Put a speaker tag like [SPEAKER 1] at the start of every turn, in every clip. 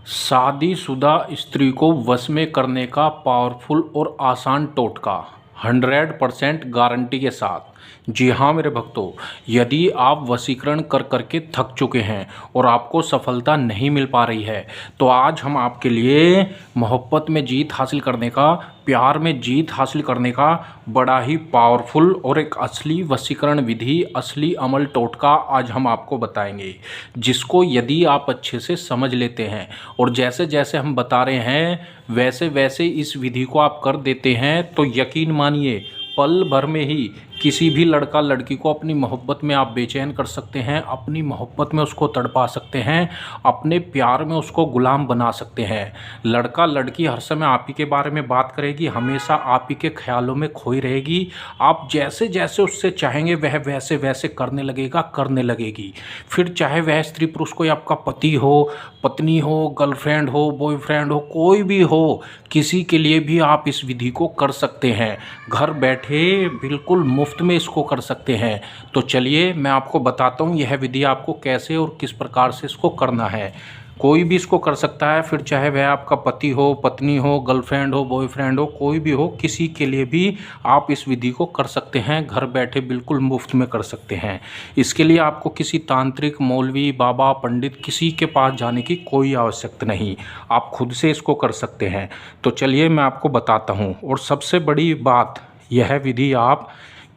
[SPEAKER 1] शादीशुदा स्त्री को वश में करने का पावरफुल और आसान टोटका 100% गारंटी के साथ। जी हाँ मेरे भक्तों, यदि आप वशीकरण कर करके थक चुके हैं और आपको सफलता नहीं मिल पा रही है, तो आज हम आपके लिए मोहब्बत में जीत हासिल करने का, प्यार में जीत हासिल करने का बड़ा ही पावरफुल और एक असली वशीकरण विधि, असली अमल टोटका आज हम आपको बताएंगे, जिसको यदि आप अच्छे से समझ लेते हैं और जैसे जैसे हम बता रहे हैं वैसे वैसे इस विधि को आप कर देते हैं, तो यकीन मानिए पल भर में ही किसी भी लड़का लड़की को अपनी मोहब्बत में आप बेचैन कर सकते हैं, अपनी मोहब्बत में उसको तड़पा सकते हैं, अपने प्यार में उसको गुलाम बना सकते हैं। लड़का लड़की हर समय आप ही के बारे में बात करेगी, हमेशा आप ही के ख्यालों में खोई रहेगी। आप जैसे जैसे उससे चाहेंगे वह वैसे वैसे करने लगेगा, करने लगेगी। फिर चाहे वह स्त्री पुरुष कोई आपका पति हो, पत्नी हो, गर्लफ्रेंड हो, बॉयफ्रेंड हो, कोई भी हो, किसी के लिए भी आप इस विधि को कर सकते हैं। घर बैठे बिल्कुल मुफ्त में इसको कर सकते हैं। तो चलिए मैं आपको बताता हूँ यह विधि आपको कैसे और किस प्रकार से इसको करना है। कोई भी इसको कर सकता है, फिर चाहे वह आपका पति हो, पत्नी हो, गर्लफ्रेंड हो, बॉयफ्रेंड हो, कोई भी हो, किसी के लिए भी आप इस विधि को कर सकते हैं। घर बैठे बिल्कुल मुफ्त में कर सकते हैं। इसके लिए आपको किसी तांत्रिक, मौलवी, बाबा, पंडित किसी के पास जाने की कोई आवश्यकता नहीं, आप खुद से इसको कर सकते हैं। तो चलिए मैं आपको बताता हूँ। और सबसे बड़ी बात, यह विधि आप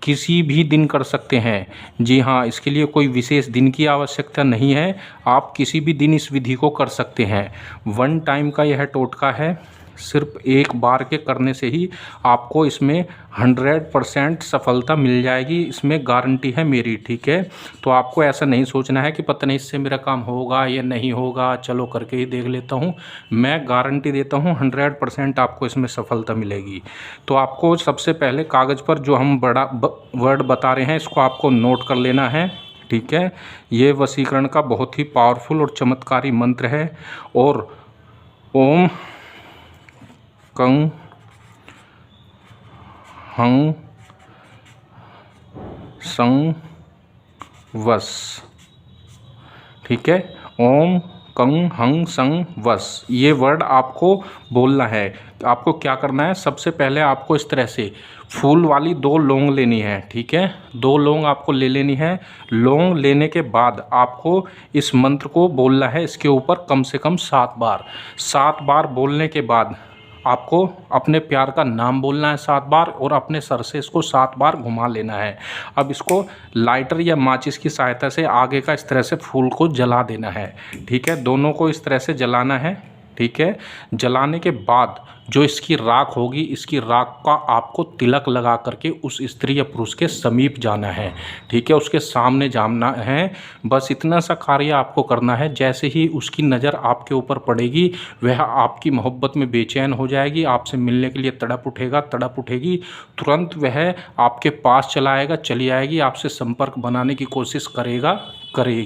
[SPEAKER 1] किसी भी दिन कर सकते हैं। जी हाँ, इसके लिए कोई विशेष दिन की आवश्यकता नहीं है, आप किसी भी दिन इस विधि को कर सकते हैं। वन टाइम का यह टोटका है, सिर्फ एक बार के करने से ही आपको इसमें 100% सफलता मिल जाएगी, इसमें गारंटी है मेरी। ठीक है, तो आपको ऐसा नहीं सोचना है कि पता नहीं इससे मेरा काम होगा या नहीं होगा, चलो करके ही देख लेता हूँ। मैं गारंटी देता हूँ 100% आपको इसमें सफलता मिलेगी। तो आपको सबसे पहले कागज़ पर जो हम बड़ा वर्ड बता रहे हैं इसको आपको नोट कर लेना है। ठीक है, ये वशीकरण का बहुत ही पावरफुल और चमत्कारी मंत्र है। और ओम कं हं सं वस। ठीक है, ओम कं हं सं वस, ये वर्ड आपको बोलना है। आपको क्या करना है, सबसे पहले आपको इस तरह से फूल वाली 2 लौंग लेनी है। ठीक है, 2 लौंग आपको ले लेनी है। लौंग लेने के बाद आपको इस मंत्र को बोलना है इसके ऊपर कम से कम 7 बार। 7 बार बोलने के बाद आपको अपने प्यार का नाम बोलना है 7 बार, और अपने सर से इसको 7 बार घुमा लेना है। अब इसको लाइटर या माचिस की सहायता से आगे का इस तरह से फूल को जला देना है। ठीक है, दोनों को इस तरह से जलाना है। ठीक है, जलाने के बाद जो इसकी राख होगी, इसकी राख का आपको तिलक लगा करके उस स्त्री या पुरुष के समीप जाना है। ठीक है, उसके सामने जाना है। बस इतना सा कार्य आपको करना है। जैसे ही उसकी नज़र आपके ऊपर पड़ेगी, वह आपकी मोहब्बत में बेचैन हो जाएगी, आपसे मिलने के लिए तड़प उठेगा, तड़प उठेगी। तुरंत वह आपके पास चला आएगा, चली आएगी, आपसे संपर्क बनाने की कोशिश करेगा, करेगी।